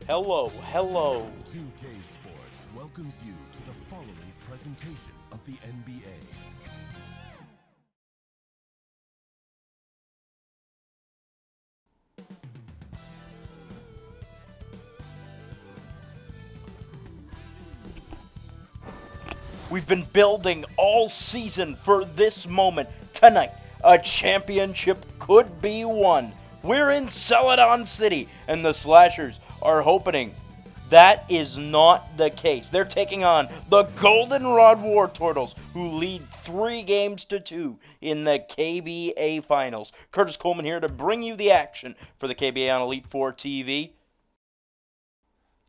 Hello. 2K Sports welcomes you to the following presentation of the NBA. We've been building all season for this moment. Tonight, a championship could be won. We're in Celadon City, and the Slashers are hoping that is not the case. They're taking on the Goldenrod Wartortles, who lead 3-2 in the KBA Finals. Curtis Coleman here to bring you the action for the KBA on Elite Four TV.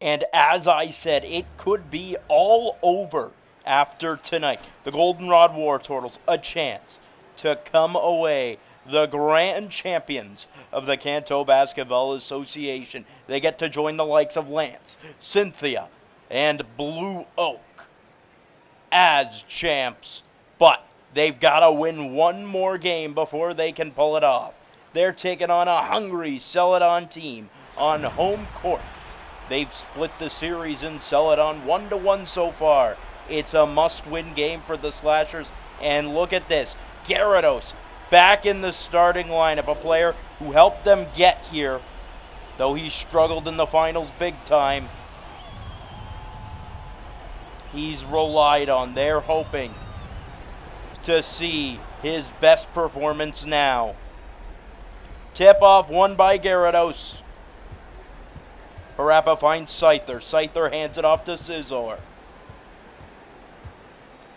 And as I said, it could be all over after tonight. The Goldenrod Wartortles, a chance to come away the grand champions of the Kanto Basketball Association. They get to join the likes of Lance, Cynthia, and Blue Oak as champs. But they've got to win one more game before they can pull it off. They're taking on a hungry Celadon team on home court. They've split the series in Celadon 1-1 so far. It's a must-win game for the Slashers. And look at this. Gyarados back in the starting lineup, a player who helped them get here, though he struggled in the finals big time. He's relied on. They're hoping to see his best performance now. Tip-off won by Gyarados. Parappa finds Scyther. Scyther hands it off to Scizor.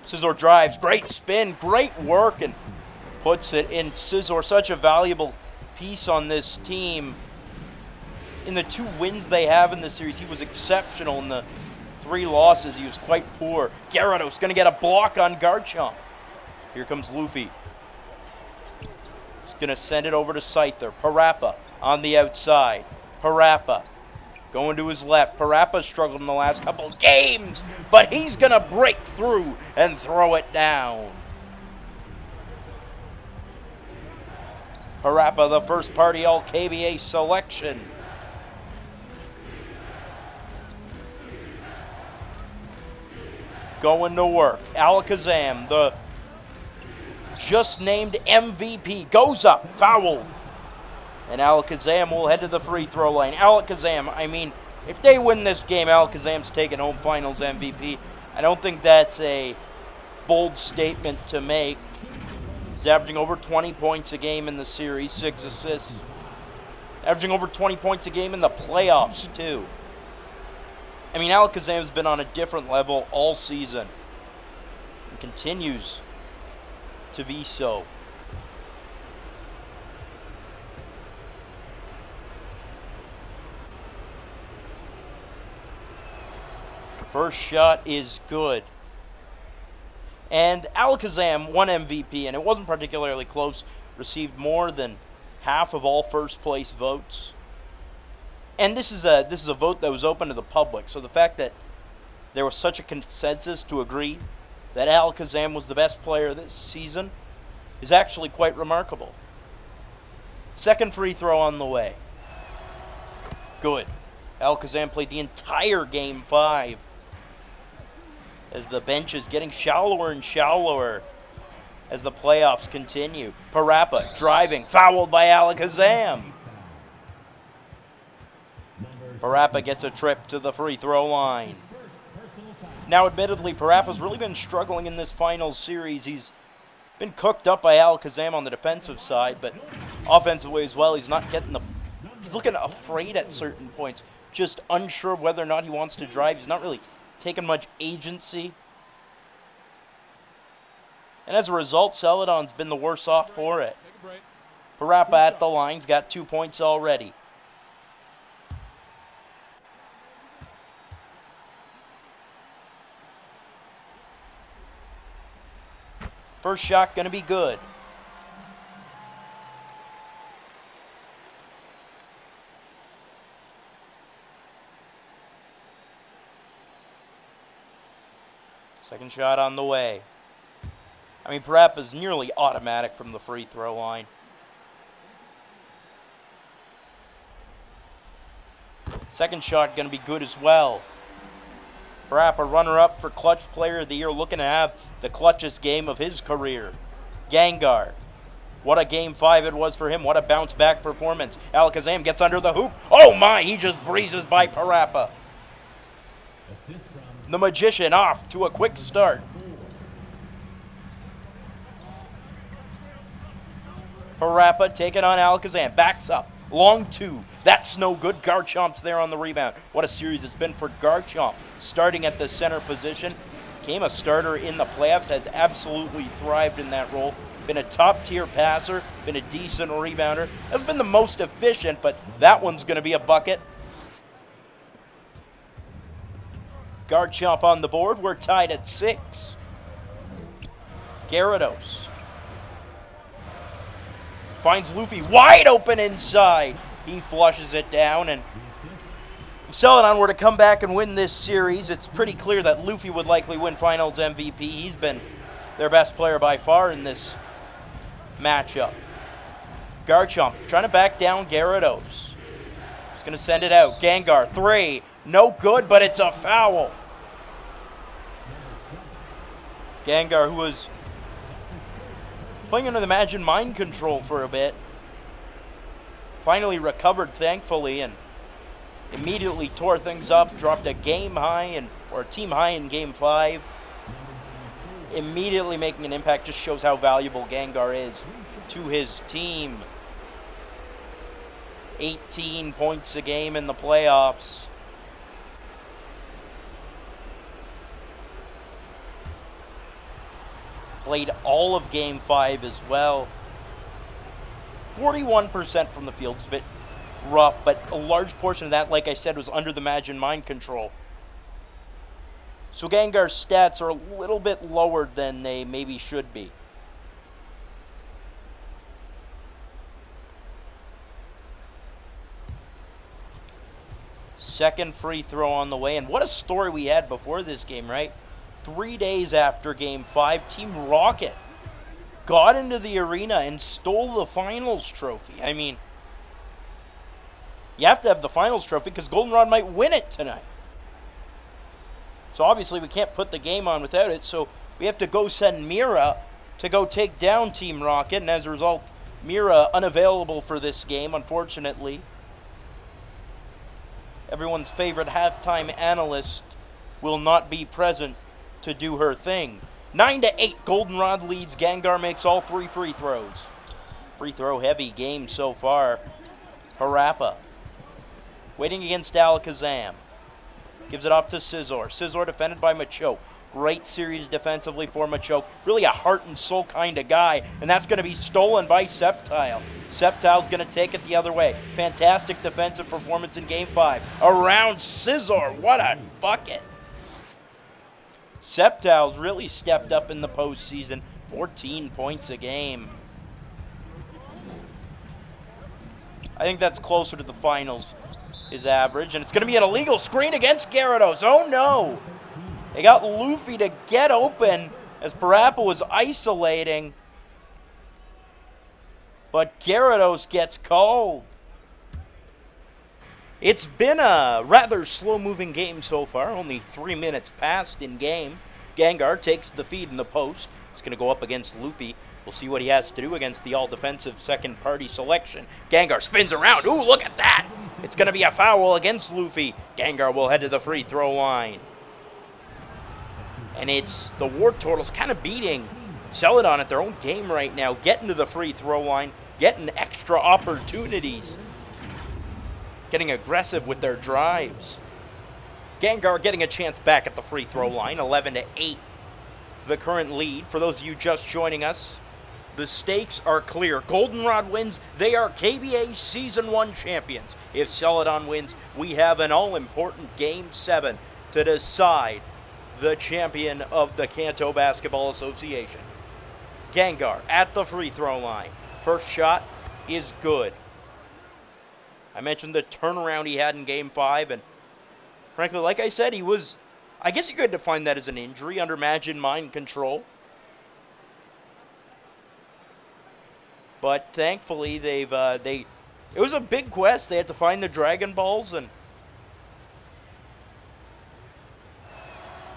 Scizor drives. Great spin. Great work. And puts it in. Scizor, such a valuable piece on this team. In the 2 wins they have in this series, he was exceptional. In the 3 losses, he was quite poor. Gyarados going to get a block on Garchomp. Here comes Luffy. He's going to send it over to Scyther. Parappa on the outside. Parappa going to his left. Parappa struggled in the last couple of games, but he's going to break through and throw it down. Parappa, the first party All-KBA selection. Going to work. Alakazam, the just named MVP, goes up, fouled. And Alakazam will head to the free throw line. Alakazam, I mean, if they win this game, Alakazam's taking home finals MVP. I don't think that's a bold statement to make. He's averaging over 20 points a game in the series, 6 assists. Averaging over 20 points a game in the playoffs, too. I mean, Alakazam's been on a different level all season. And continues to be so. First shot is good. And Alakazam won MVP, and it wasn't particularly close. Received more than half of all first place votes. And this is a vote that was open to the public. So the fact that there was such a consensus to agree that Alakazam was the best player this season is actually quite remarkable. Second free throw on the way. Good. Alakazam played the entire Game 5. As the bench is getting shallower and shallower as the playoffs continue. Parappa driving, fouled by Alakazam. Parappa gets a trip to the free throw line. Now, admittedly, Parappa's really been struggling in this finals series. He's been cooked up by Alakazam on the defensive side, but offensively as well, he's not getting the... He's looking afraid at certain points, just unsure of whether or not he wants to drive. He's not really taking much agency. And as a result, Celadon's been the worse off for it. Parappa at the line's got 2 points already. First shot going to be good. Second shot on the way. I mean, Parappa's nearly automatic from the free throw line. Second shot going to be good as well. Parappa runner-up for Clutch Player of the Year, looking to have the clutchest game of his career. Gengar. What a Game 5 it was for him. What a bounce-back performance. Alakazam gets under the hoop. Oh my, he just breezes by Parappa. The Magician off to a quick start. Parappa taking on Alakazam. Backs up. Long two. That's no good. Garchomp's there on the rebound. What a series it's been for Garchomp. Starting at the center position. Became a starter in the playoffs. Has absolutely thrived in that role. Been a top-tier passer. Been a decent rebounder. Has been the most efficient, but that one's going to be a bucket. Garchomp on the board. We're tied at 6. Gyarados finds Luffy wide open inside. He flushes it down, and if Celadon were to come back and win this series, it's pretty clear that Luffy would likely win Finals MVP. He's been their best player by far in this matchup. Garchomp trying to back down Gyarados. He's going to send it out. Gengar, 3. No good, but it's a foul. Gengar, who was playing under the Imagine Mind control for a bit, finally recovered, thankfully, and immediately tore things up, dropped a team high in Game 5. Immediately making an impact. Just shows how valuable Gengar is to his team. 18 points a game in the playoffs. Played all of Game 5 as well. 41% from the field. It's a bit rough, but a large portion of that, like I said, was under the Imagine Mind control. So Gengar's stats are a little bit lower than they maybe should be. Second free throw on the way, and what a story we had before this game, right? 3 days after Game 5, Team Rocket got into the arena and stole the finals trophy. I mean, you have to have the finals trophy because Goldenrod might win it tonight. So obviously we can't put the game on without it, so we have to go send Mira to go take down Team Rocket, and as a result, Mira unavailable for this game, unfortunately. Everyone's favorite halftime analyst will not be present to do her thing. 9-8, Goldenrod leads. Gengar makes all 3 free throws. Free throw heavy game so far. Parappa waiting against Alakazam. Gives it off to Scizor. Scizor defended by Machoke. Great series defensively for Machoke. Really a heart and soul kind of guy. And that's going to be stolen by Sceptile. Sceptile's going to take it the other way. Fantastic defensive performance in Game 5. Around Scizor. What a bucket. Sceptile's really stepped up in the postseason. 14 points a game. I think that's closer to the finals, his average. And it's going to be an illegal screen against Gyarados. Oh no! They got Luffy to get open as Parappa was isolating. But Gyarados gets called. It's been a rather slow-moving game so far. Only 3 minutes passed in game. Gengar takes the feed in the post. He's going to go up against Luffy. We'll see what he has to do against the all-defensive second-party selection. Gengar spins around. Ooh, look at that! It's going to be a foul against Luffy. Gengar will head to the free throw line. And it's the Wartortles kind of beating Celadon at their own game right now. Getting to the free throw line. Getting extra opportunities. Getting aggressive with their drives. Gengar getting a chance back at the free throw line. 11-8. The current lead. For those of you just joining us, the stakes are clear. Goldenrod wins. They are KBA Season 1 champions. If Celadon wins, we have an all-important Game 7 to decide the champion of the Kanto Basketball Association. Gengar at the free throw line. First shot is good. I mentioned the turnaround he had in Game 5, and frankly, like I said, I guess you could define that as an injury under Imagine Mind control. But thankfully, it was a big quest. They had to find the Dragon Balls, and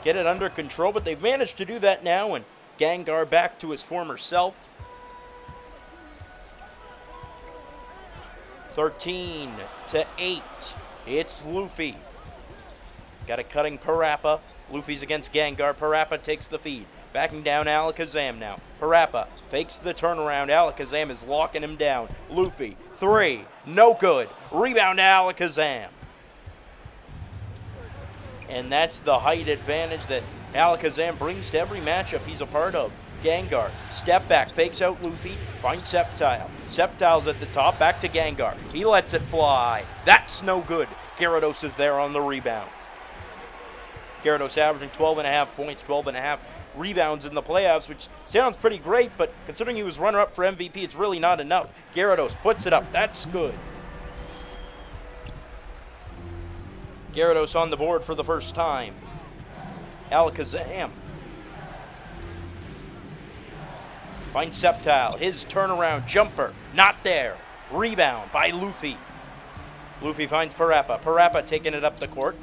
get it under control, but they've managed to do that now, and Gengar back to his former self. 13-8. It's Luffy. He's got a cutting Parappa. Luffy's against Gengar. Parappa takes the feed. Backing down Alakazam now. Parappa fakes the turnaround. Alakazam is locking him down. Luffy, 3, no good. Rebound to Alakazam. And that's the height advantage that Alakazam brings to every matchup he's a part of. Gengar, step back, fakes out Luffy, finds Sceptile. Sceptile's at the top, back to Gengar. He lets it fly. That's no good. Gyarados is there on the rebound. Gyarados averaging 12.5 points, 12.5 rebounds in the playoffs, which sounds pretty great, but considering he was runner-up for MVP, it's really not enough. Gyarados puts it up. That's good. Gyarados on the board for the first time. Alakazam finds Sceptile. His turnaround jumper, not there. Rebound by Luffy. Luffy finds Parappa. Parappa taking it up the court.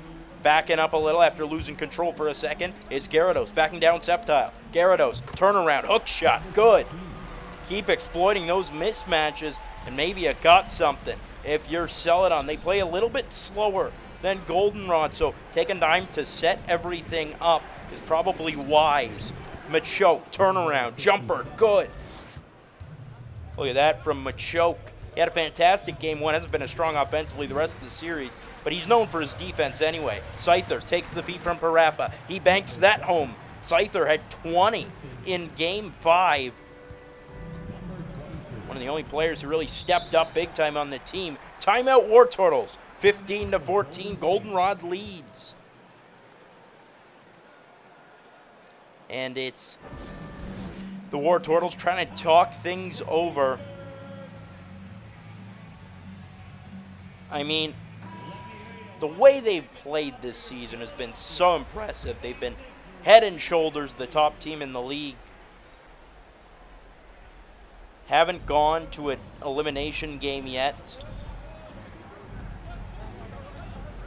Backing up a little after losing control for a second. It's Gyarados backing down Sceptile. Gyarados, turnaround, hook shot, good. Keep exploiting those mismatches, and maybe you got something. If you're Celadon, they play a little bit slower than Goldenrod, so taking time to set everything up is probably wise. Machoke, turnaround, jumper, good. Look at that from Machoke. He had a fantastic game one, hasn't been as strong offensively the rest of the series, but he's known for his defense anyway. Scyther takes the feed from Parappa. He banks that home. Scyther had 20 in game 5. One of the only players who really stepped up big time on the team. Timeout Wartortles, 15-14, Goldenrod leads. And it's the Wartortles trying to talk things over. I mean, the way they've played this season has been so impressive. They've been head and shoulders the top team in the league. Haven't gone to an elimination game yet.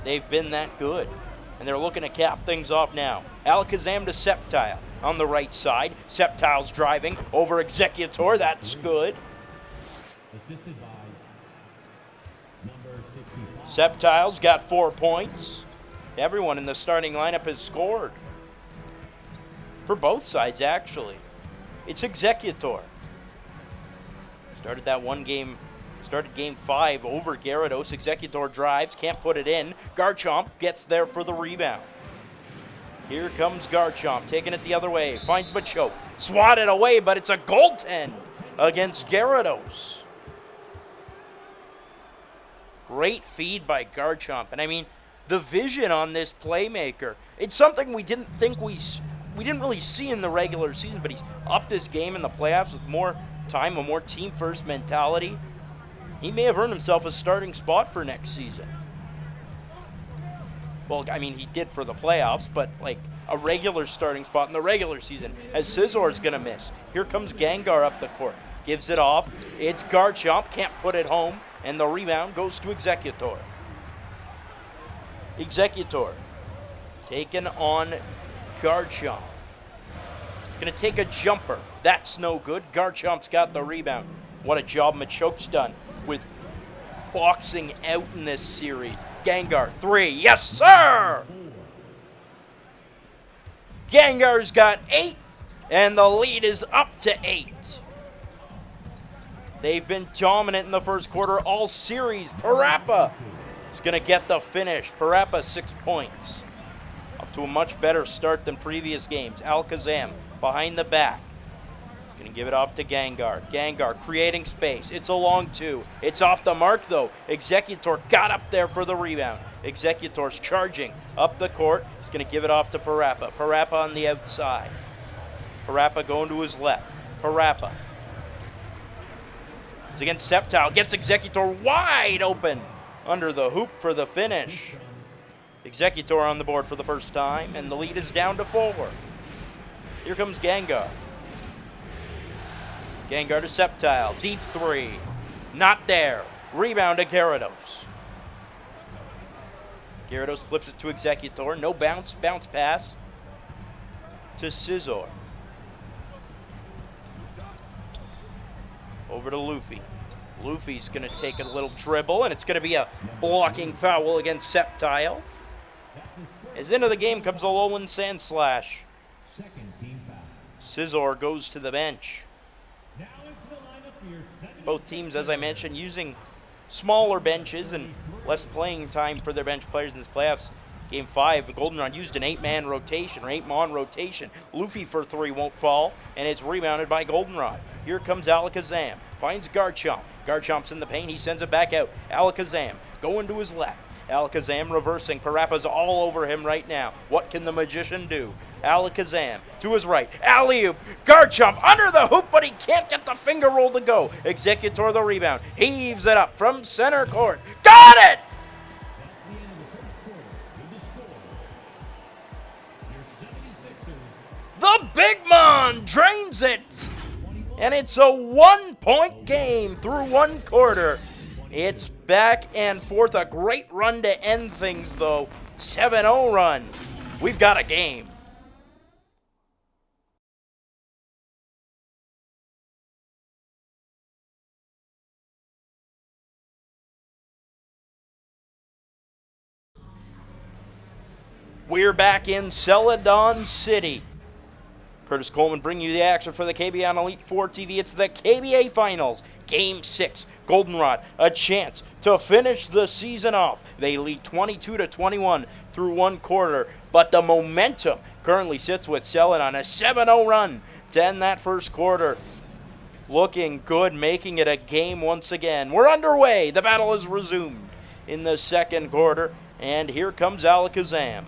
They've been that good. And they're looking to cap things off now. Alakazam to Sceptile on the right side. Sceptile's driving over Executor. That's good. Assisted by number 65. Sceptile's got 4 points. Everyone in the starting lineup has scored. For both sides, actually. It's Executor. Started game 5 over Gyarados. Executor drives, can't put it in. Garchomp gets there for the rebound. Here comes Garchomp, taking it the other way. Finds Machoke. Swatted away, but it's a goaltend against Gyarados. Great feed by Garchomp. And I mean, the vision on this playmaker, it's something we didn't really see in the regular season, but he's upped his game in the playoffs with more time, a more team-first mentality. He may have earned himself a starting spot for next season. Well, I mean, he did for the playoffs, but like a regular starting spot in the regular season, as Scizor is going to miss. Here comes Gengar up the court. Gives it off. It's Garchomp. Can't put it home. And the rebound goes to Executor. Executor taking on Garchomp. Going to take a jumper. That's no good. Garchomp's got the rebound. What a job Machoke's done with boxing out in this series. Gengar, 3. Yes, sir! Gengar's got 8, and the lead is up to 8. They've been dominant in the first quarter all series. Parappa is going to get the finish. Parappa, 6 points. Up to a much better start than previous games. Alakazam behind the back. He's going to give it off to Gengar. Gengar creating space. It's a long 2. It's off the mark, though. Executor got up there for the rebound. Executor's charging up the court. He's going to give it off to Parappa. Parappa on the outside. Parappa going to his left. Parappa. He's against Sceptile. Gets Executor wide open under the hoop for the finish. Executor on the board for the first time, and the lead is down to 4. Here comes Gengar. Gengar to Sceptile. Deep 3. Not there. Rebound to Gyarados. Gyarados flips it to Executor. No bounce. Bounce pass. to Scizor. Over to Luffy. Luffy's going to take a little dribble, and it's going to be a blocking foul against Sceptile. As into the game comes Alolan Sandslash. Second team foul. Scizor goes to the bench. Now into the lineup for your 76ers. Both teams, as I mentioned, using smaller benches and less playing time for their bench players in this playoffs. Game 5, the Goldenrod used an 8-man rotation, or 8-mon rotation. Luffy for 3 won't fall, and it's rebounded by Goldenrod. Here comes Alakazam, finds Garchomp. Garchomp's in the paint, he sends it back out. Alakazam going to his left. Alakazam reversing, Parappa's all over him right now. What can the magician do? Alakazam to his right, alley-oop, Garchomp under the hoop, but he can't get the finger roll to go. Executor the rebound, heaves it up from center court. Got it! The Big Mon drains it! And it's a 1-point game through 1 quarter. It's back and forth. A great run to end things, though. 7-0 run. We've got a game. We're back in Celadon City. Curtis Coleman bringing you the action for the KBA on Elite 4 TV. It's the KBA Finals, Game 6. Goldenrod, a chance to finish the season off. They lead 22-21 through 1 quarter, but the momentum currently sits with Celadon. A 7-0 run to end that first quarter. Looking good, making it a game once again. We're underway. The battle is resumed in the second quarter, and here comes Alakazam.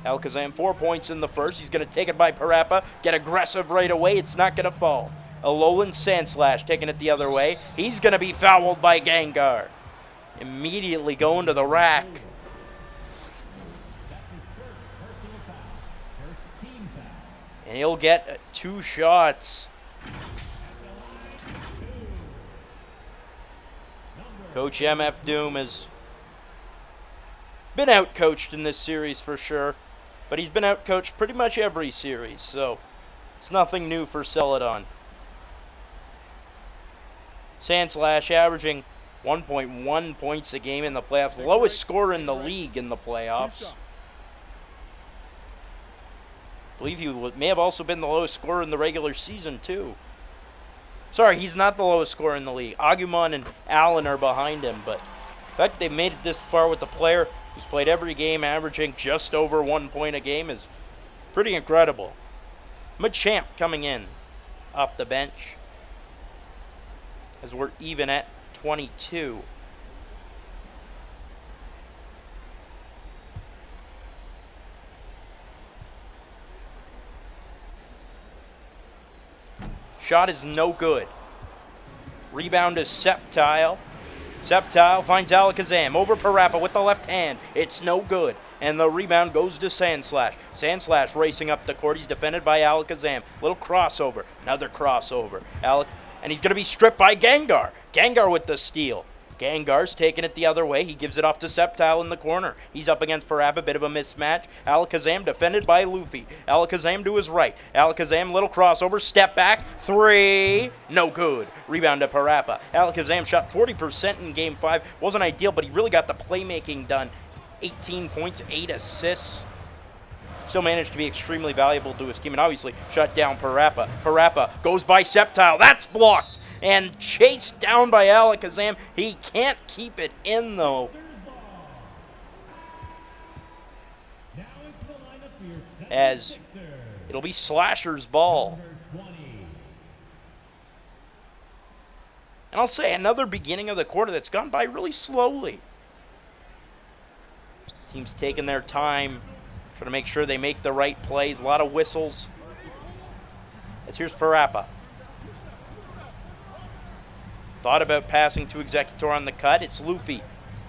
Alakazam 4 points in the first. He's going to take it by Parappa. Get aggressive right away. It's not going to fall. Alolan Sandslash taking it the other way. He's going to be fouled by Gengar. Immediately going to the rack. And he'll get 2 shots. Coach MF Doom has been outcoached in this series for sure. But he's been outcoached pretty much every series, so it's nothing new for Celadon. Sandslash averaging 1.1 points a game in the playoffs. Lowest scorer in the league in the playoffs. I believe he may have also been the lowest scorer in the regular season, too. Sorry, he's not the lowest scorer in the league. Agumon and Allen are behind him, but the fact they made it this far with the player who's played every game averaging just over 1 point a game is pretty incredible. Machamp coming in off the bench as we're even at 22. Shot is no good. Rebound is Sceptile. Sceptile finds Alakazam over Parappa with the left hand. It's no good. And the rebound goes to Sandslash. Sandslash racing up the court. He's defended by Alakazam. Little crossover. Another crossover. And he's going to be stripped by Gengar. Gengar with the steal. Gengar's taking it the other way. He gives it off to Sceptile in the corner. He's up against Parappa. Bit of a mismatch. Alakazam defended by Luffy. Alakazam to his right. Alakazam, little crossover. Step back. 3. No good. Rebound to Parappa. Alakazam shot 40% in Game 5. Wasn't ideal, but he really got the playmaking done. 18 points, 8 assists. Still managed to be extremely valuable to his team, and obviously shut down Parappa. Parappa goes by Sceptile. That's blocked. And chased down by Alakazam. He can't keep it in, though. As it'll be Slasher's ball. And I'll say another beginning of the quarter that's gone by really slowly. Teams taking their time, trying to make sure they make the right plays. A lot of whistles. As here's Parappa. Thought about passing to Executor on the cut. It's Luffy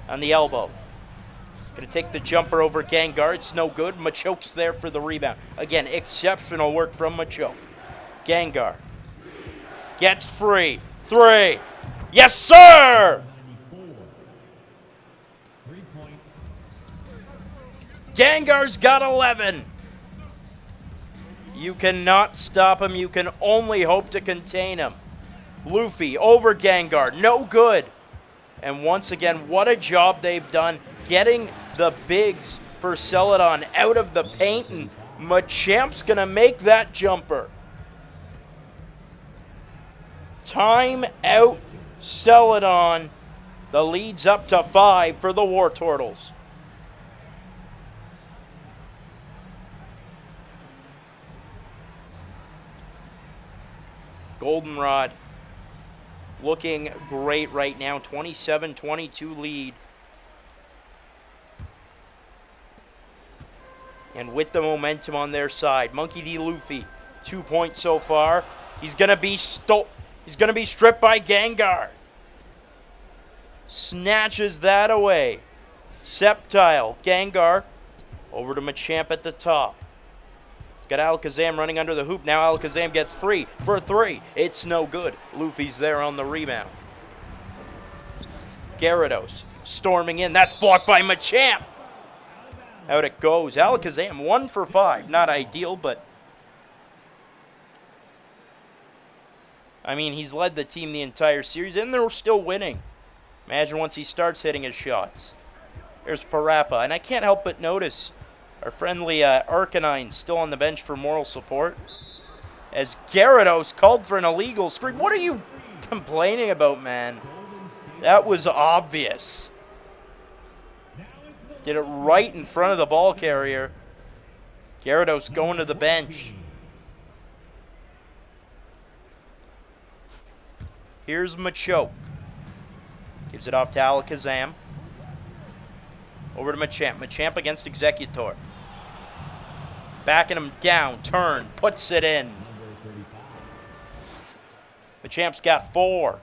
on the elbow. Going to take the jumper over Gengar. It's no good. Machoke's there for the rebound. Again, exceptional work from Machoke. Gengar gets free. 3. Yes, sir! Gengar's got 11. You cannot stop him. You can only hope to contain him. Luffy over Gengar. No good. And once again, what a job they've done getting the bigs for Celadon out of the paint. And Machamp's going to make that jumper. Time out, Celadon. The lead's up to 5 for the Wartortles. Goldenrod looking great right now. 27-22 lead. And with the momentum on their side, Monkey D. Luffy, 2 points so far. He's going to be stripped by Gengar. Snatches that away. Sceptile, Gengar, over to Machamp at the top. He's got Alakazam running under the hoop. Now Alakazam gets free for a 3. It's no good. Luffy's there on the rebound. Gyarados storming in. That's blocked by Machamp. Out it goes. Alakazam 1 for 5. Not ideal, but I mean, he's led the team the entire series, and they're still winning. Imagine once he starts hitting his shots. There's Parappa, and I can't help but notice our friendly Arcanine still on the bench for moral support. As Gyarados called for an illegal screen. What are you complaining about, man? That was obvious. Did it right in front of the ball carrier. Gyarados going to the bench. Here's Machoke. Gives it off to Alakazam. Over to Machamp. Machamp against Executor. Backing him down. Turn. Puts it in. Machamp's got 4.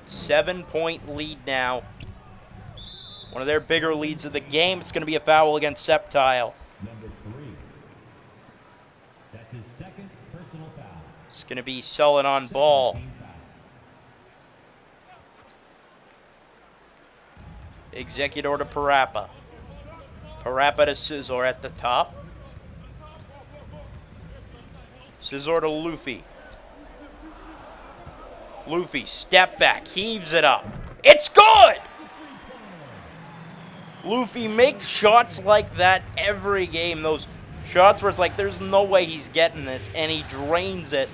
7-point lead now. One of their bigger leads of the game. It's going to be a foul against Sceptile. Number 3. That's his second personal foul. It's going to be Celadon ball. Team foul. Executor to Parappa. Parappa to Scizor at the top. Scizor to Luffy. Luffy, step back, heaves it up. It's good! Luffy makes shots like that every game. Those shots where it's like, there's no way he's getting this, and he drains it.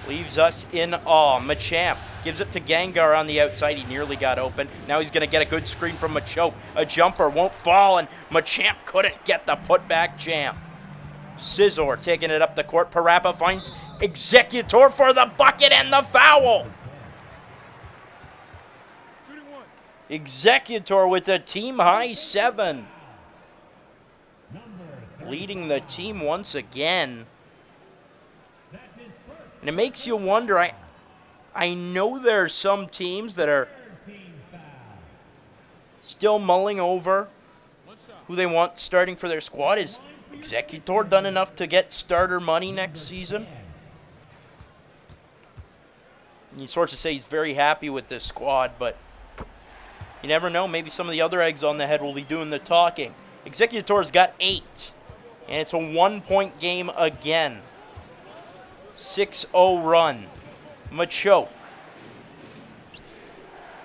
Leaves us in awe. Machamp gives it to Gengar on the outside. He nearly got open. Now he's going to get a good screen from Machoke. A jumper won't fall, and Machamp couldn't get the putback jam. Scizor taking it up the court. Parappa finds Executor for the bucket and the foul. Executor with a team-high 7. Leading the team once again. And it makes you wonder, I know there are some teams that are still mulling over who they want starting for their squad. Is Executor done enough to get starter money next season? You sort of say he's very happy with this squad, but you never know. Maybe some of the other eggs on the head will be doing the talking. Executor's got 8, and it's a 1-point game again. 6-0 run. Machoke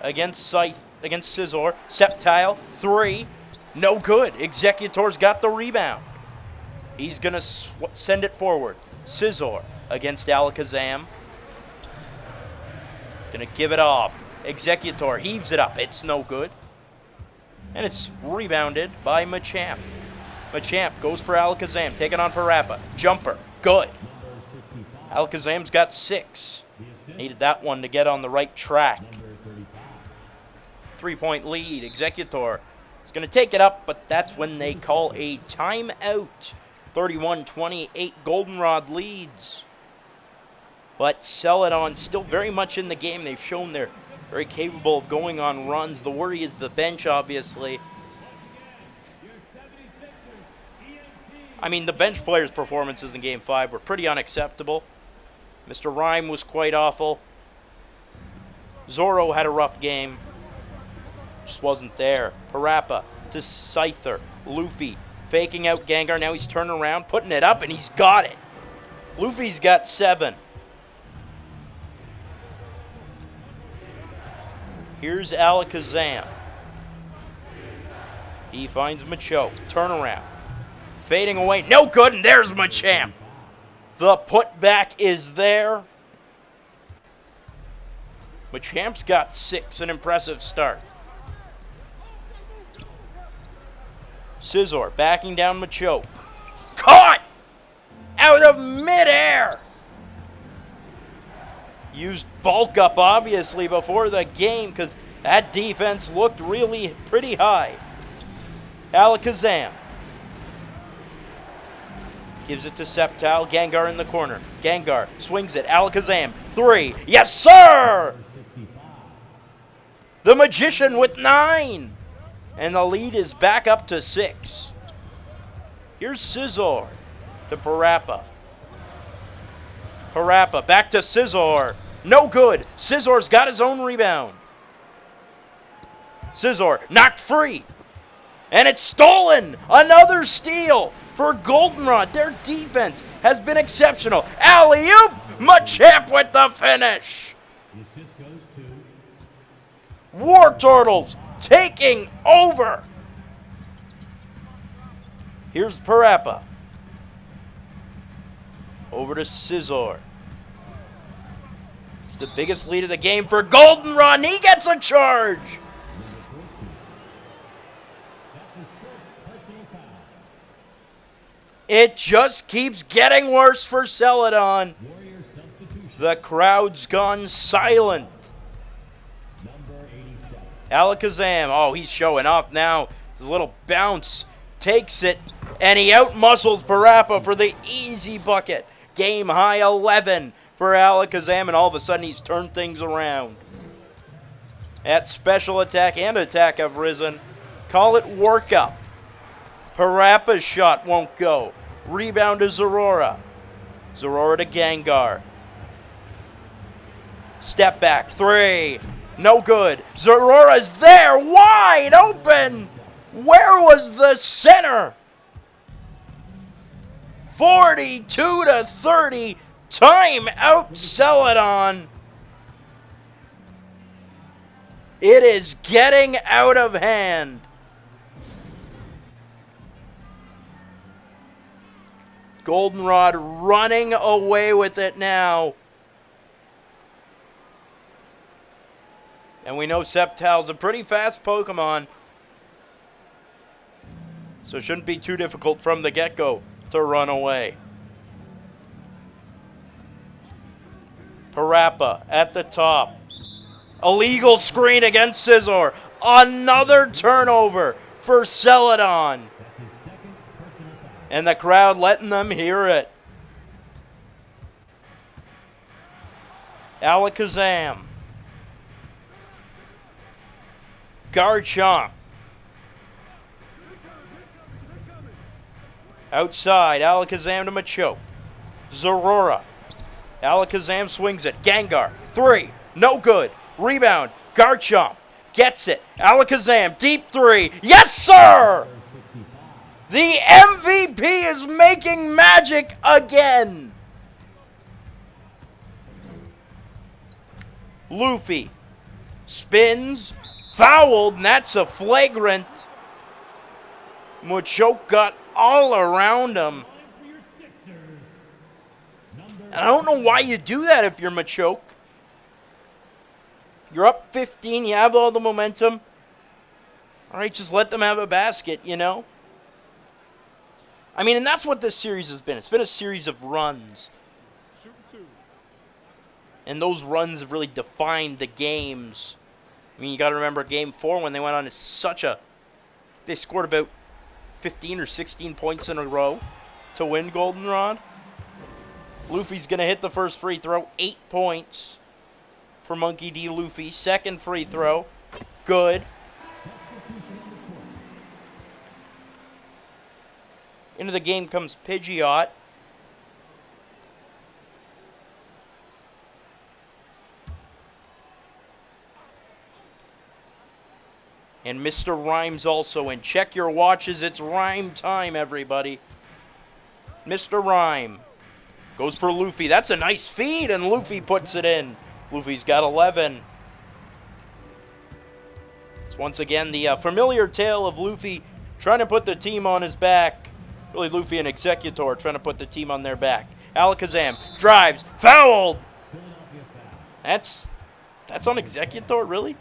against Scizor. Sceptile, 3. No good. Executor's got the rebound. He's going to send it forward. Scizor against Alakazam. Going to give it off. Executor heaves it up. It's no good. And it's rebounded by Machamp. Machamp goes for Alakazam. Taking on Parappa. Jumper. Good. Alakazam's got 6. Needed that one to get on the right track. 3-point lead. Executor is going to take it up, but that's when they call a timeout. 31-28. Goldenrod leads. But Celadon still very much in the game. They've shown they're very capable of going on runs. The worry is the bench, obviously. I mean, the bench players' performances in Game 5 were pretty unacceptable. Mr. Rhyme was quite awful. Zoro had a rough game. Just wasn't there. Parappa to Scyther. Luffy Faking out Gengar. Now he's turning around, putting it up, and he's got it. Luffy's got 7. Here's Alakazam. He finds Machoke. Turn around. Fading away. No good, and there's Machamp. The putback is there. Machamp's got 6. An impressive start. Scizor backing down Machoke. Caught! Out of midair! Used bulk up, obviously, before the game because that defense looked really pretty high. Alakazam. Gives it to Sceptile. Gengar in the corner. Gengar swings it. Alakazam. 3. Yes, sir! The Magician with 9. And the lead is back up to 6. Here's Scizor to Parappa. Parappa back to Scizor. No good. Scizor's got his own rebound. Scizor knocked free. And it's stolen. Another steal for Goldenrod. Their defense has been exceptional. Alley-oop. Machamp with the finish. The assist goes to Wartortles taking over. Here's Parappa. Over to Scizor. It's the biggest lead of the game for Goldenrod, and he gets a charge. that's his first personal foul. It just keeps getting worse for Celadon. Warrior substitution. The crowd's gone silent. Number 87. Alakazam, oh, he's showing off now. His little bounce takes it, and he outmuscles Parappa for the easy bucket. Game high 11 for Alakazam, and all of a sudden he's turned things around. That special attack and attack have risen. Call it workup. Parappa's shot won't go. Rebound to Zorora. Zorora to Gengar. Step back, 3. No good. Zorora's there, wide open. Where was the center? 42-30. Time out, Celadon. It is getting out of hand. Goldenrod running away with it now. And we know Sceptile's a pretty fast Pokemon. So it shouldn't be too difficult from the get-go to run away. Parappa at the top. Illegal screen against Scizor. Another turnover for Celadon. That's his second personal foul. And the crowd letting them hear it. Alakazam. Garchomp. Outside, Alakazam to Machoke. Zorora. Alakazam swings it. Gengar. 3. No good. Rebound. Garchomp. Gets it. Alakazam. Deep 3. Yes, sir! The MVP is making magic again. Luffy. Spins. Fouled, and that's a flagrant. Machoke got all around him. And I don't know why you do that if you're Machoke. You're up 15, you have all the momentum. All right, just let them have a basket, you know? I mean, and that's what this series has been. It's been a series of runs. And those runs have really defined the games. I mean, you got to remember Game 4 when they went on they scored about 15 or 16 points in a row to win Goldenrod. Luffy's going to hit the first free throw. 8 points for Monkey D. Luffy. Second free throw. Good. Into the game comes Pidgeot. And Mr. Rhyme's also in. Check your watches. It's rhyme time, everybody. Mr. Rhyme goes for Luffy. That's a nice feed, and Luffy puts it in. Luffy's got 11. It's once again the familiar tale of Luffy trying to put the team on his back. Really, Luffy and Executor trying to put the team on their back. Alakazam drives, fouled. That's on Executor, really?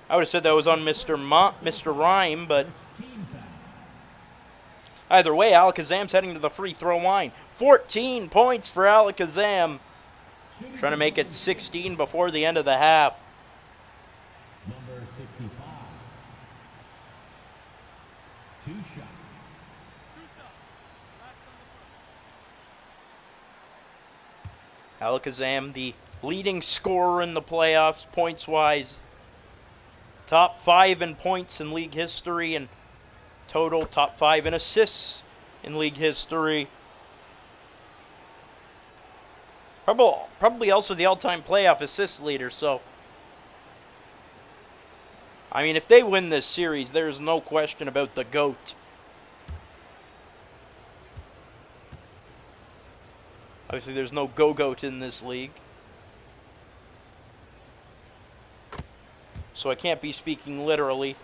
I would have said that was on Mr. Rhyme, but either way, Alakazam's heading to the free throw line. 14 points for Alakazam. Trying to make it 16 before the end of the half. Number 65. 2 shots. Alakazam, the leading scorer in the playoffs, points-wise. Top 5 in points in league history, and total top 5 in assists in league history. Probably also the all-time playoff assist leader, so I mean, if they win this series, there's no question about the GOAT. Obviously, there's no go-goat in this league. So I can't be speaking literally.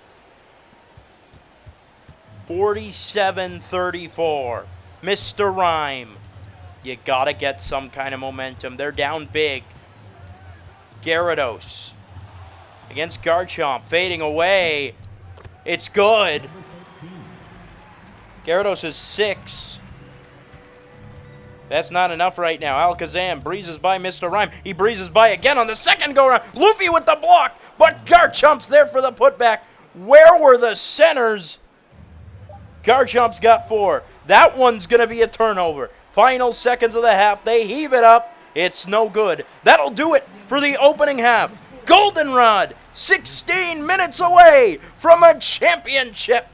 47-34. Mr. Rhyme. You gotta get some kind of momentum. They're down big. Gyarados against Garchomp, fading away. It's good. Gyarados is 6. That's not enough right now. Alakazam breezes by Mr. Rhyme. He breezes by again on the second go-round. Luffy with the block, but Garchomp's there for the putback. Where were the centers? Garchomp's got 4. That one's going to be a turnover. Final seconds of the half. They heave it up. It's no good. That'll do it for the opening half. Goldenrod, 16 minutes away from a championship.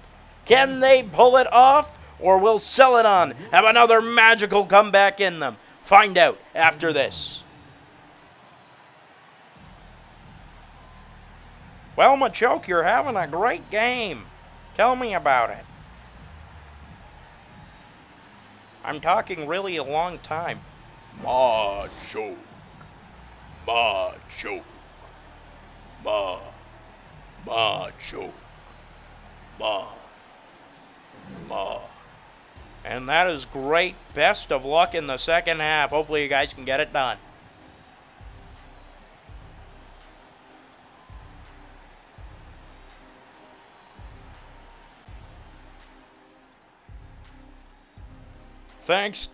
Can they pull it off? Or will Celadon have another magical comeback in them? Find out after this. Well, Machoke, you're having a great game. Tell me about it. I'm talking really a long time. Machoke. Machoke. Machoke. Ma. And that is great. Best of luck in the second half. Hopefully you guys can get it done. Thanks,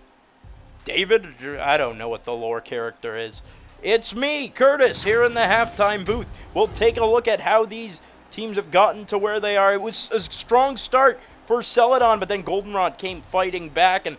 David. I don't know what the lore character is. It's me, Curtis, here in the halftime booth. We'll take a look at how these teams have gotten to where they are. It was a strong start for Celadon, but then Goldenrod came fighting back and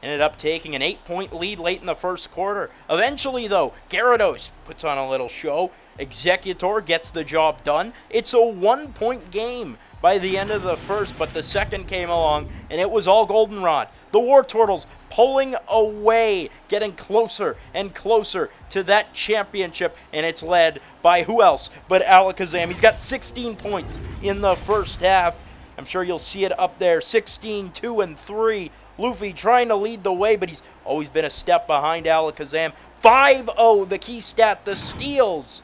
ended up taking an 8-point lead late in the first quarter. Eventually, though, Gyarados puts on a little show. Executor gets the job done. It's a 1-point game by the end of the first, but the second came along, and it was all Goldenrod. The Wartortles pulling away, getting closer and closer to that championship, and it's led by who else but Alakazam. He's got 16 points in the first half. I'm sure you'll see it up there. 16, 2, and 3. Luffy trying to lead the way, but he's always been a step behind Alakazam. 5-0, the key stat, the steals.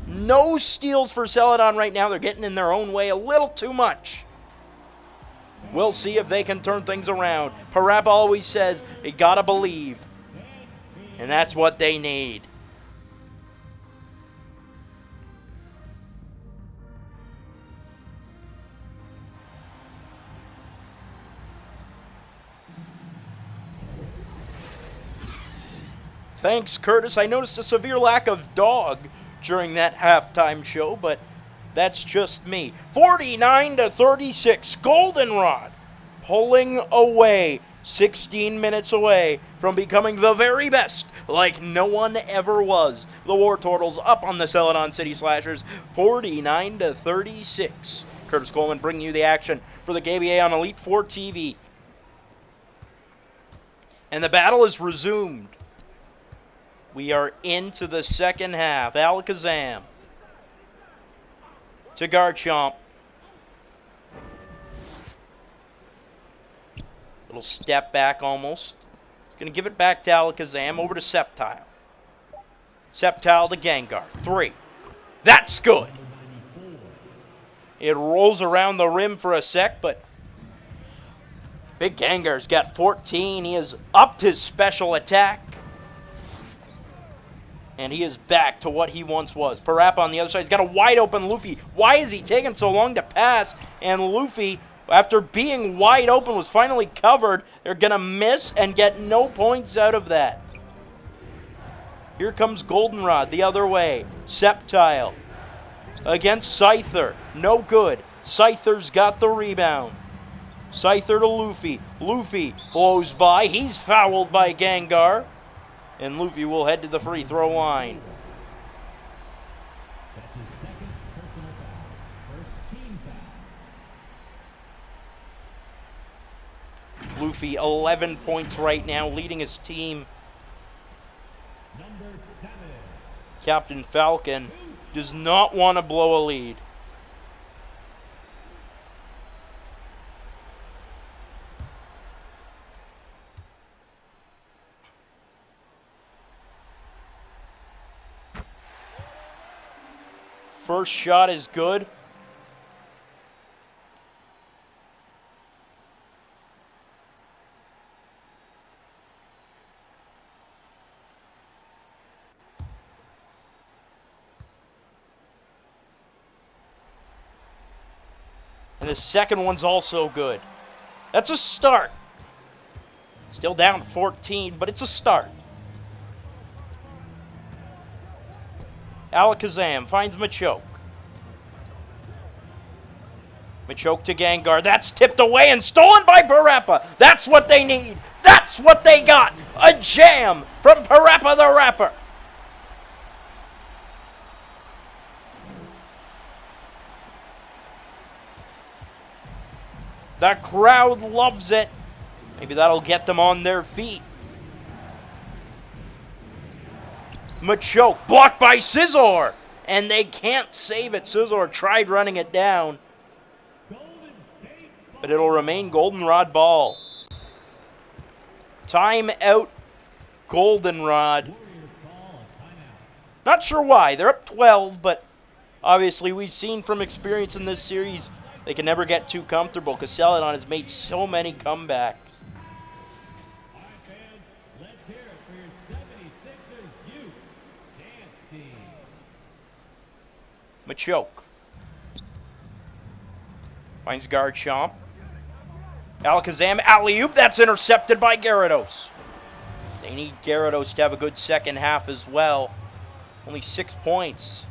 No steals for Celadon right now. They're getting in their own way a little too much. We'll see if they can turn things around. Parappa always says, you gotta believe. And that's what they need. Thanks, Curtis. I noticed a severe lack of dog during that halftime show, but that's just me. 49-36, Goldenrod pulling away, 16 minutes away from becoming the very best, like no one ever was. The Wartortles up on the Celadon City Slashers, 49-36. Curtis Coleman bringing you the action for the KBA on Elite 4 TV. And the battle is resumed. We are into the second half. Alakazam to Garchomp. Little step back almost. He's going to give it back to Alakazam. Over to Sceptile. Sceptile to Gengar. 3. That's good. It rolls around the rim for a sec, but Big Gengar's got 14. He has upped his special attack. And he is back to what he once was. Parappa on the other side. He's got a wide open Luffy. Why is he taking so long to pass? And Luffy, after being wide open, was finally covered. They're going to miss and get no points out of that. Here comes Goldenrod the other way. Sceptile against Scyther. No good. Scyther's got the rebound. Scyther to Luffy. Luffy blows by. He's fouled by Gengar. And Luffy will head to the free throw line. That's his second personal foul. First team foul. Luffy, 11 points right now, leading his team. Number 7. Captain Falcon does not want to blow a lead. First shot is good. And the second one's also good. That's a start. Still down 14, but it's a start. Alakazam finds Machoke. Machoke to Gengar. That's tipped away and stolen by Parappa. That's what they need. That's what they got. A jam from Parappa the Rappa. The crowd loves it. Maybe that'll get them on their feet. Machoke blocked by Scizor. And they can't save it. Scizor tried running it down. But it'll remain Goldenrod ball. Time out, Goldenrod. Not sure why. They're up 12, but obviously we've seen from experience in this series they can never get too comfortable because Celadon has made so many comebacks. All right, fans, let's hear it for your 76ers youth dance team. Machoke finds Garchomp. Alakazam, alley-oop, that's intercepted by Gyarados. They need Gyarados to have a good second half as well. Only 6 points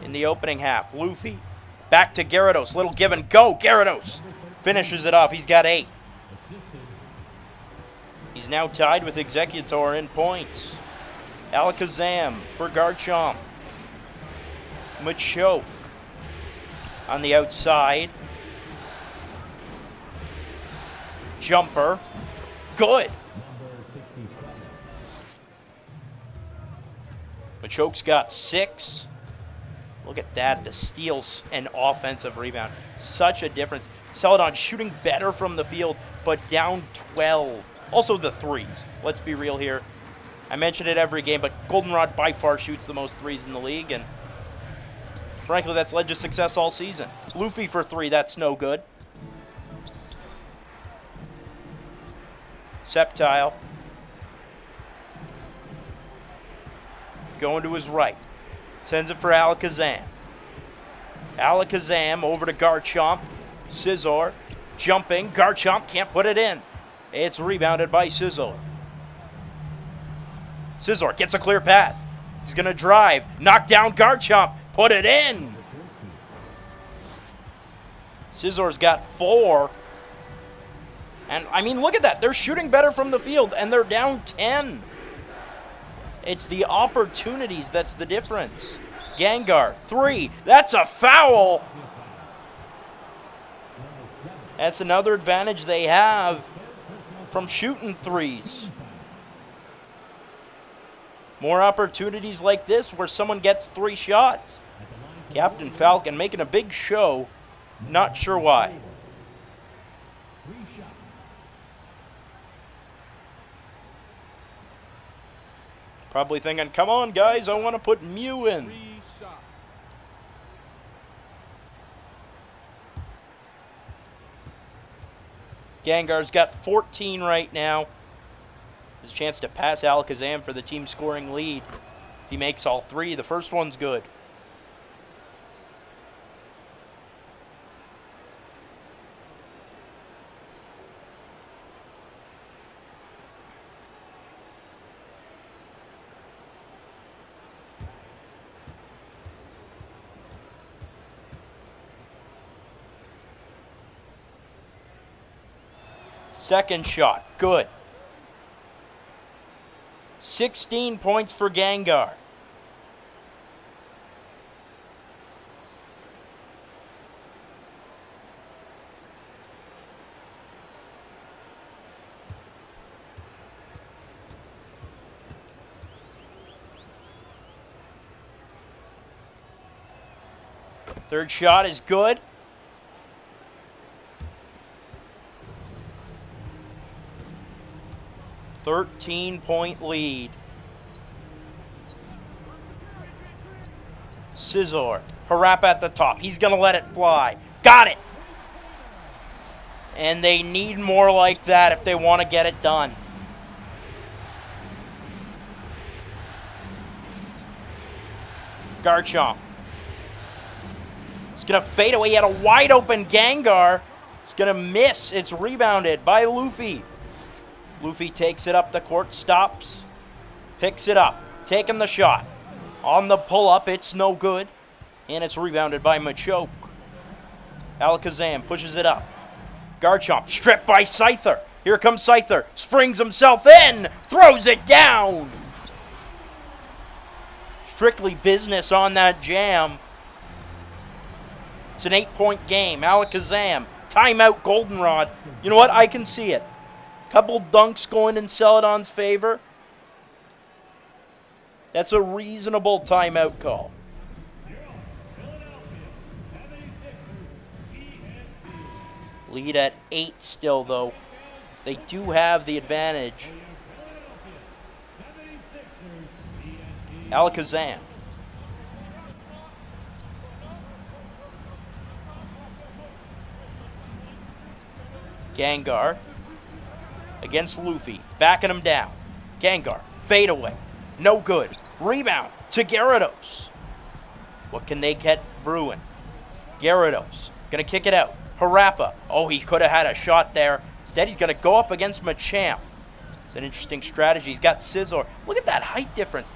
in the opening half. Luffy, back to Gyarados, little give and go. Gyarados finishes it off, he's got 8. He's now tied with Executor in points. Alakazam for Garchomp. Machoke on the outside. Jumper. Good. Machoke's got 6. Look at that. The steals and offensive rebound. Such a difference. Celadon shooting better from the field, but down 12. Also the threes. Let's be real here. I mention it every game, but Goldenrod by far shoots the most threes in the league, and frankly, that's led to success all season. Luffy for 3, that's no good. Sceptile. Going to his right. Sends it for Alakazam. Alakazam over to Garchomp. Scizor jumping. Garchomp can't put it in. It's rebounded by Scizor. Scizor gets a clear path. He's going to drive. Knock down Garchomp. Put it in. Scizor's got 4. And, I mean, look at that. They're shooting better from the field, and they're down 10. It's the opportunities that's the difference. Gengar, 3. That's a foul. That's another advantage they have from shooting threes. More opportunities like this where someone gets 3 shots. Captain Falcon making a big show. Not sure why. Probably thinking, come on, guys, I want to put Mew in. Gengar's got 14 right now. There's a chance to pass Alakazam for the team scoring lead. If he makes all three, the first one's good. Second shot, good. 16 points for Gengar. Third shot is good. Thirteen-point lead. Scizor. Parappa at the top. He's going to let it fly. Got it! And they need more like that if they want to get it done. Garchomp. It's going to fade away. He had a wide-open Gengar. It's going to miss. It's rebounded by Luffy. Luffy takes it up the court, stops, picks it up, taking the shot. On the pull-up, it's no good, and it's rebounded by Machoke. Alakazam pushes it up. Garchomp stripped by Scyther. Here comes Scyther, springs himself in, throws it down. Strictly business on that jam. It's an 8-point game. Alakazam, timeout Goldenrod. You know what? I can see it. Couple dunks going in Celadon's favor. That's a reasonable timeout call. Lead at 8 still, though. They do have the advantage. Alakazam. Gengar. Against Luffy, backing him down. Gengar, fade away. No good. Rebound to Gyarados. What can they get brewing? Gyarados, gonna kick it out. Parappa, oh, he could have had a shot there. Instead, he's gonna go up against Machamp. It's an interesting strategy. He's got Scizor. Look at that height difference.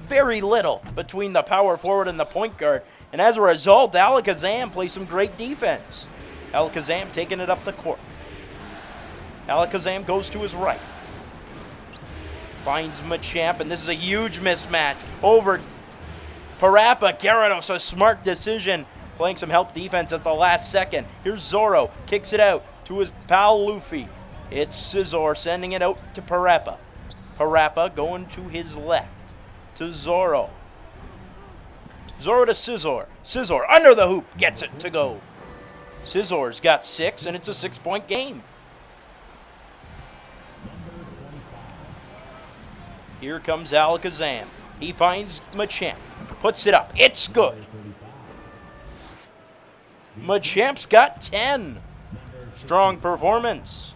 Very little between the power forward and the point guard. And as a result, Alakazam plays some great defense. Alakazam taking it up the court. Alakazam goes to his right. Finds Machamp, and this is a huge mismatch over Parappa. Gyarados, a smart decision, playing some help defense at the last second. Here's Zoro, kicks it out to his pal Luffy. It's Scizor sending it out to Parappa. Parappa going to his left to Zoro. Zoro to Scizor. Scizor under the hoop, gets it to go. Scizor's got 6, and it's a 6-point game. Here comes Alakazam. He finds Machamp. Puts it up. It's good. Machamp's got 10. Strong performance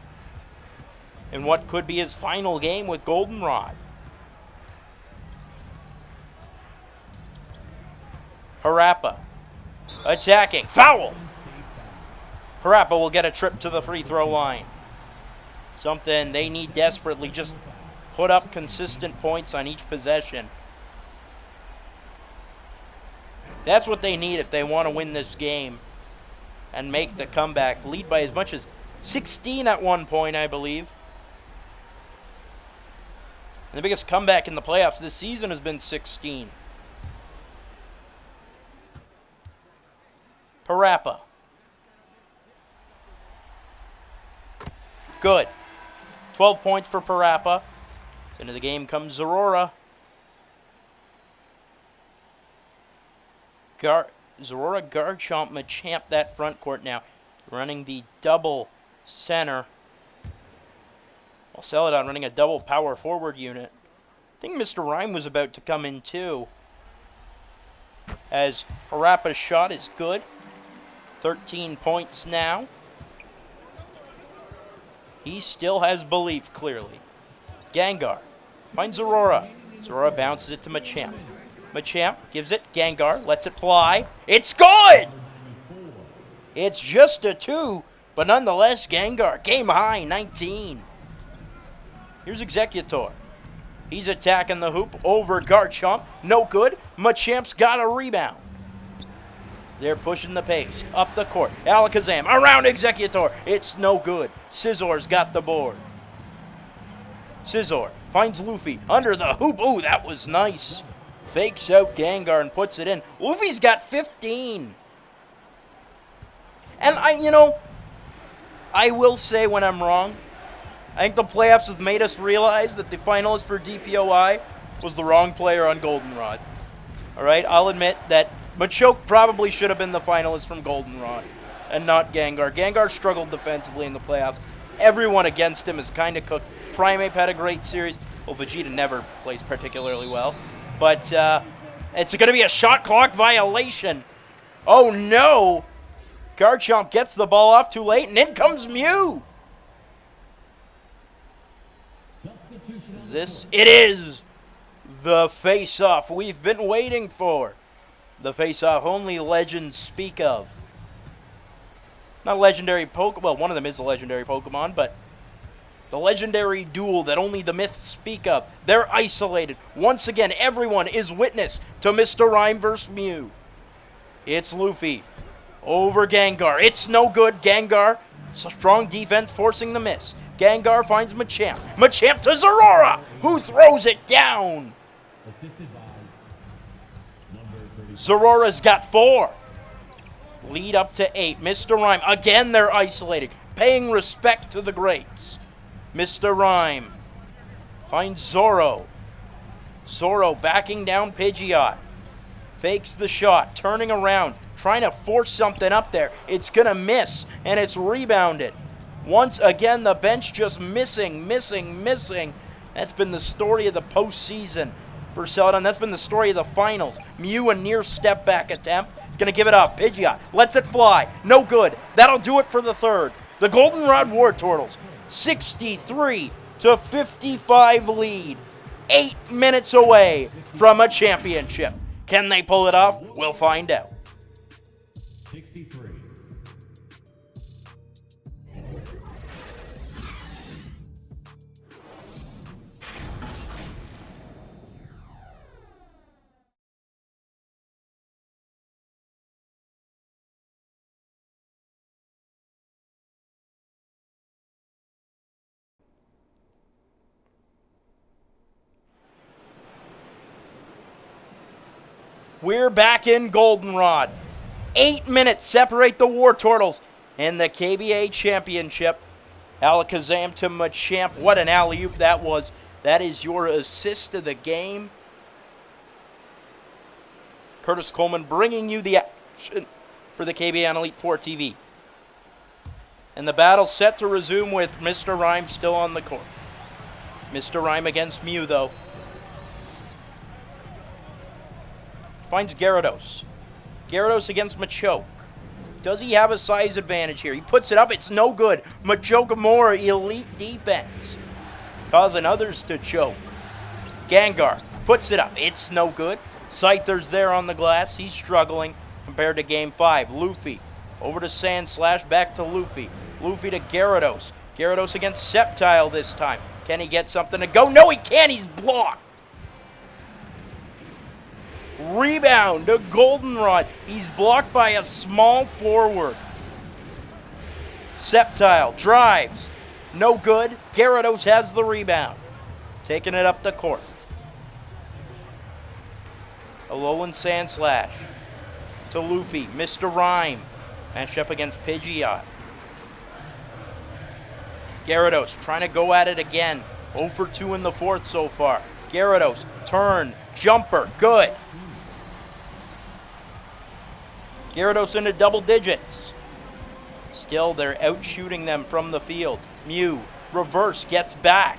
in what could be his final game with Goldenrod. Parappa attacking. Foul! Parappa will get a trip to the free throw line. Something they need desperately. Just put up consistent points on each possession. That's what they need if they want to win this game and make the comeback. Lead by as much as 16 at one point, I believe. And the biggest comeback in the playoffs this season has been 16. Parappa. Good. 12 points for Parappa. Into the game comes Zorora. Zorora, Garchomp, Machamp, that front court now. Running the double center. While Celadon running a double power forward unit. I think Mr. Rhyme was about to come in too. As Parappa's shot is good. 13 points now. He still has belief, clearly. Gengar finds Aurora. Aurora bounces it to Machamp. Machamp gives it. Gengar lets it fly. It's good! It's just a 2, but nonetheless, Gengar, game high, 19. Here's Executor. He's attacking the hoop over Garchomp. No good. Machamp's got a rebound. They're pushing the pace. Up the court. Alakazam around Executor. It's no good. Scizor's got the board. Scizor finds Luffy under the hoop. Ooh, that was nice. Fakes out Gengar and puts it in. Luffy's got 15. And I will say when I'm wrong. I think the playoffs have made us realize that the finalist for DPOI was the wrong player on Goldenrod. All right, I'll admit that Machoke probably should have been the finalist from Goldenrod and not Gengar. Gengar struggled defensively in the playoffs. Everyone against him is kind of cooked. Primeape had a great series. Well, Vegeta never plays particularly well. But it's going to be a shot clock violation. Oh, no. Garchomp gets the ball off too late, and in comes Mew. It is the face-off we've been waiting for. The face-off only legends speak of. Not legendary Pokemon. Well, one of them is a legendary Pokemon, but the legendary duel that only the myths speak of. They're isolated. Once again, everyone is witness to Mr. Rhyme vs. Mew. It's Luffy over Gengar. It's no good. Gengar, strong defense forcing the miss. Gengar finds Machamp. Machamp to Zorora, who throws it down. Assisted by number 30. Zorora's got 4. Lead up to 8. Mr. Rhyme, again they're isolated. Paying respect to the greats. Mr. Rhyme finds Zoro. Zoro backing down Pidgeot. Fakes the shot, turning around, trying to force something up there. It's going to miss, and it's rebounded. Once again, the bench just missing. That's been the story of the postseason for Celadon. That's been the story of the finals. Mew, a near step-back attempt. He's going to give it up. Pidgeot lets it fly. No good. That'll do it for the third. The Goldenrod Wartortles, 63-55 lead. 8 minutes away from a championship. Can they pull it off? We'll find out. 63. We're back in Goldenrod. 8 minutes separate the Wartortles and the KBA Championship. Alakazam to Machamp. What an alley-oop that was. That is your assist of the game. Curtis Coleman bringing you the action for the KBA on Elite 4 TV. And the battle set to resume with Mr. Rhyme still on the court. Mr. Rhyme against Mew, though. Finds Gyarados. Gyarados against Machoke. Does he have a size advantage here? He puts it up. It's no good. Machoke more elite defense, causing others to choke. Gengar puts it up. It's no good. Scyther's there on the glass. He's struggling compared to Game 5. Luffy over to Sand Slash. Back to Luffy. Luffy to Gyarados. Gyarados against Sceptile this time. Can he get something to go? No, he can't. He's blocked. Rebound to Goldenrod. He's blocked by a small forward. Sceptile drives. No good. Gyarados has the rebound. Taking it up the court. Alolan Sand Slash to Luffy. Mr. Rhyme. Matched up against Pidgeot. Gyarados trying to go at it again. 0 for 2 in the fourth so far. Gyarados, turn, jumper, good. Gyarados into double digits. Still, they're out shooting them from the field. Mew, reverse, gets back.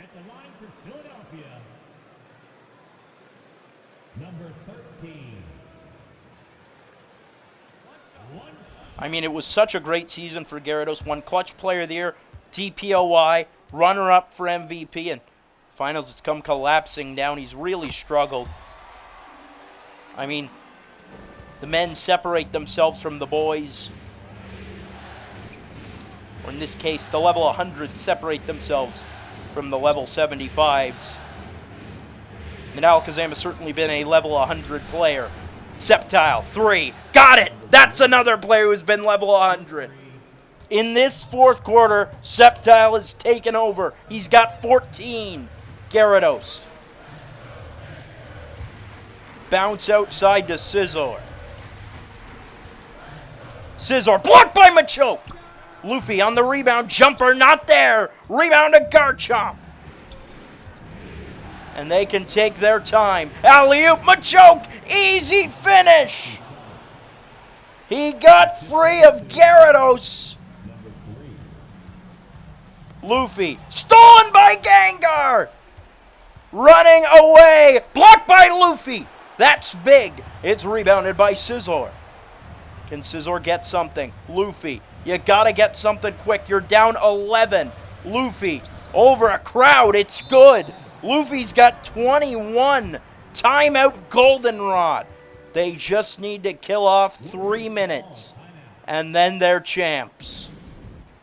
At the line for Philadelphia, number 13. I mean, it was such a great season for Gyarados. Won Clutch Player of the Year, DPOY, runner-up for MVP, and finals it's come collapsing down. He's really struggled. I mean, the men separate themselves from the boys. Or in this case, the level 100 separate themselves from the level 75s. And Alakazam has certainly been a level 100 player. Sceptile, 3. Got it! That's another player who's been level 100. In this fourth quarter, Sceptile has taken over. He's got 14. Gyarados. Bounce outside to Scizor. Scizor blocked by Machoke. Luffy on the rebound. Jumper not there. Rebound to Garchomp. And they can take their time. Alley-oop, Machoke. Easy finish. He got free of Gyarados. Luffy. Stolen by Gengar. Running away. Blocked by Luffy. That's big. It's rebounded by Scizor. Can Scizor get something? Luffy. You gotta get something quick. You're down 11. Luffy. Over a crowd. It's good. Luffy's got 21. Timeout Goldenrod. They just need to kill off 3 minutes. And then they're champs.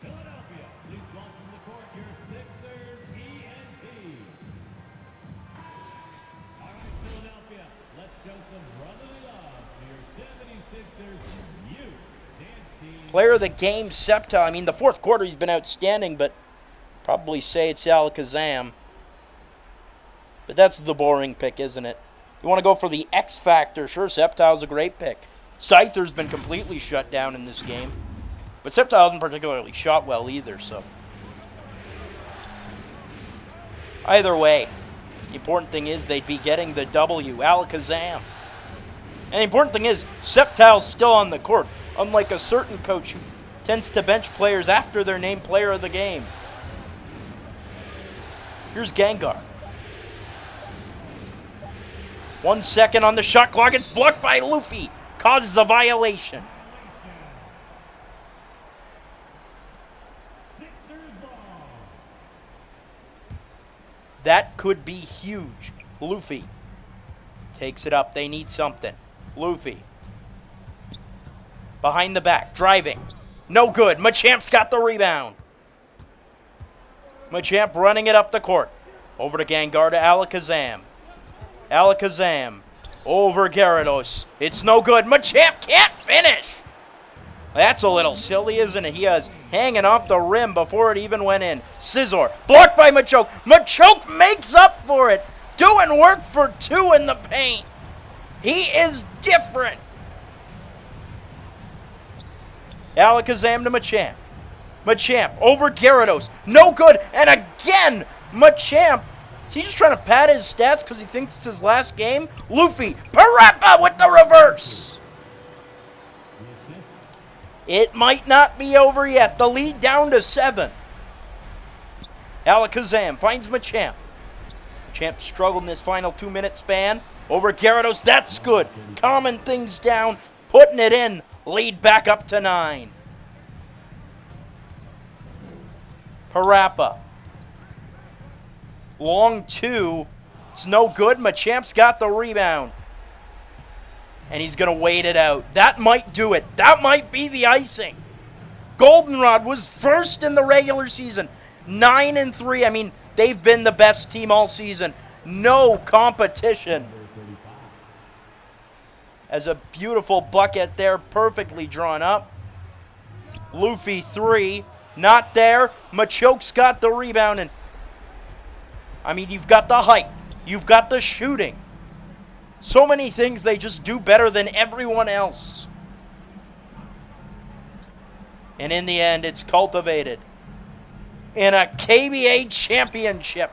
Philadelphia, please welcome to the court your Sixers ENT. All right, Philadelphia, let's show some brotherly love to your 76ers youth dance team. Player of the game, Sceptile. I mean, the fourth quarter he's been outstanding, but probably say it's Alakazam. But that's the boring pick, isn't it? You want to go for the X Factor? Sure, Sceptile's a great pick. Scyther's been completely shut down in this game. But Sceptile hasn't particularly shot well either, so. Either way, the important thing is they'd be getting the W, Alakazam. And the important thing is, Sceptile's still on the court, unlike a certain coach who tends to bench players after their named player of the game. Here's Gengar. 1 second on the shot clock. It's blocked by Luffy. Causes a violation. That could be huge. Luffy takes it up. They need something. Luffy. Behind the back. Driving. No good. Machamp's got the rebound. Machamp running it up the court. Over to Gengar to Alakazam. Alakazam over Gyarados. It's no good. Machamp can't finish. That's a little silly, isn't it? He is hanging off the rim before it even went in. Scizor blocked by Machoke. Machoke makes up for it. Doing work for 2 in the paint. He is different. Alakazam to Machamp. Machamp over Gyarados. No good. And again, Machamp. Is he just trying to pad his stats because he thinks it's his last game? Luffy, Parappa with the reverse. It might not be over yet. The lead down to 7. Alakazam finds Machamp. Machamp struggled in his final 2-minute span. Over Gyarados, that's good. Calming things down, putting it in. Lead back up to 9. Parappa. Long 2. It's no good. Machamp's got the rebound. And he's going to wait it out. That might do it. That might be the icing. Goldenrod was first in the regular season. 9-3. I mean, they've been the best team all season. No competition. As a beautiful bucket there, perfectly drawn up. Luffy 3. Not there. Machoke's got the rebound. And I mean, you've got the height. You've got the shooting. So many things they just do better than everyone else. And in the end, it's cultivated in a KBA championship.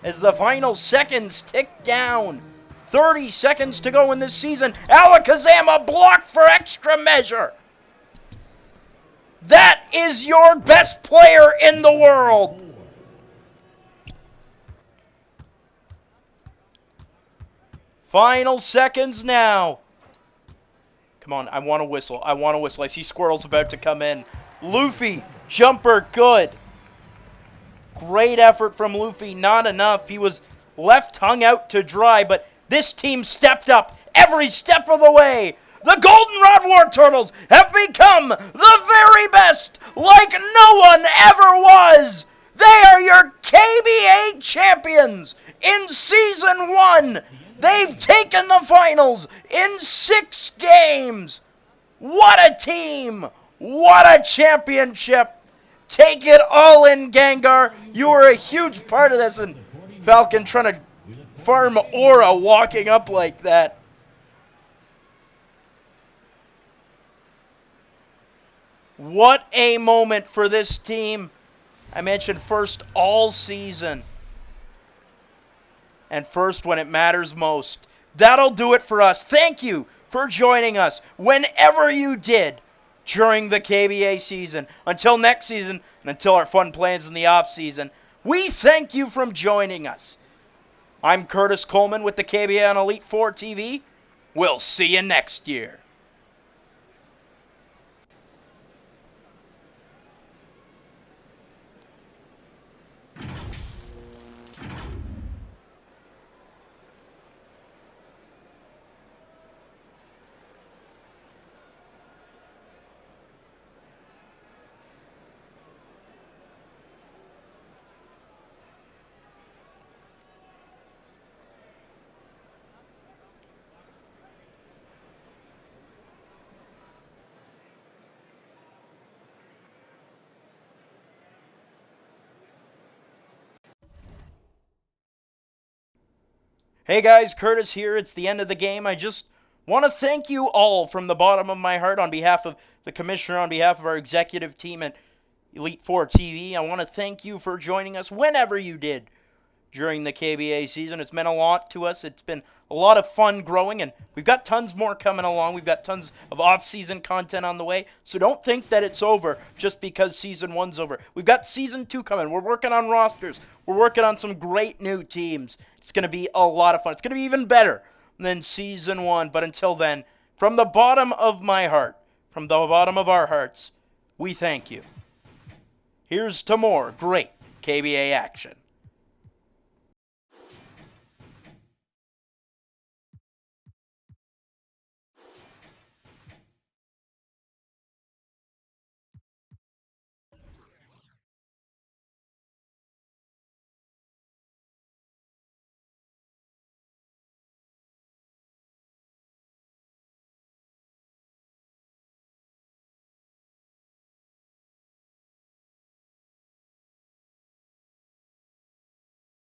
As the final seconds tick down. 30 seconds to go in this season. Alakazam a block for extra measure. That is your best player in the world. Final seconds now. Come on, I want to whistle. I want to whistle. I see Squirrel's about to come in. Luffy, jumper, good. Great effort from Luffy, not enough. He was left hung out to dry, but this team stepped up every step of the way. The Goldenrod Wartortles have become the very best, like no one ever was. They are your KBA champions in Season 1. They've taken the finals in 6 games. What a team. What a championship. Take it all in, Gengar. You were a huge part of this, and Falcon trying to farm Aura walking up like that. What a moment for this team. I mentioned first all season. And first when it matters most. That'll do it for us. Thank you for joining us whenever you did during the KBA season. Until next season, and until our fun plans in the off season, we thank you for joining us. I'm Curtis Coleman with the KBA on Elite Four TV. We'll see you next year. Hey guys, Curtis here. It's the end of the game. I just want to thank you all from the bottom of my heart on behalf of the commissioner, on behalf of our executive team at Elite Four TV. I want to thank you for joining us whenever you did during the KBA season. It's meant a lot to us. It's been a lot of fun growing, and we've got tons more coming along. We've got tons of off-season content on the way, so don't think that it's over just because Season 1's over. We've got Season 2 coming. We're working on rosters. We're working on some great new teams. It's going to be a lot of fun. It's going to be even better than Season 1, but until then, from the bottom of my heart, from the bottom of our hearts, we thank you. Here's to more great KBA action.